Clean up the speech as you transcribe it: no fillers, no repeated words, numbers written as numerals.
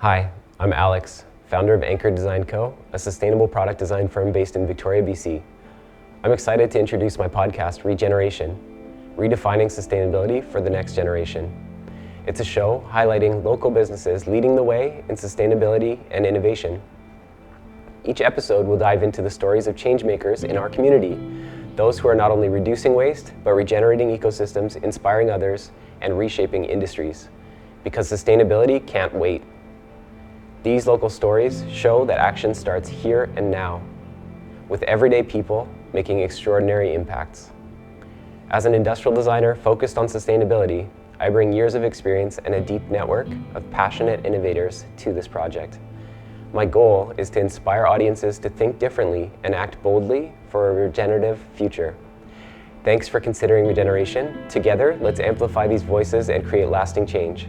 Hi, I'm Alex, founder of Anchor Design Co., a sustainable product design firm based in Victoria, BC. I'm excited to introduce my podcast, ReGeneration, Redefining Sustainability for the Next Generation. It's a show highlighting local businesses leading the way in sustainability and innovation. Each episode will dive into the stories of changemakers in our community, those who are not only reducing waste, but regenerating ecosystems, inspiring others, and reshaping industries. Because sustainability can't wait. These local stories show that action starts here and now, with everyday people making extraordinary impacts. As an industrial designer focused on sustainability, I bring years of experience and a deep network of passionate innovators to this project. My goal is to inspire audiences to think differently and act boldly for a regenerative future. Thanks for considering ReGeneration. Together, let's amplify these voices and create lasting change.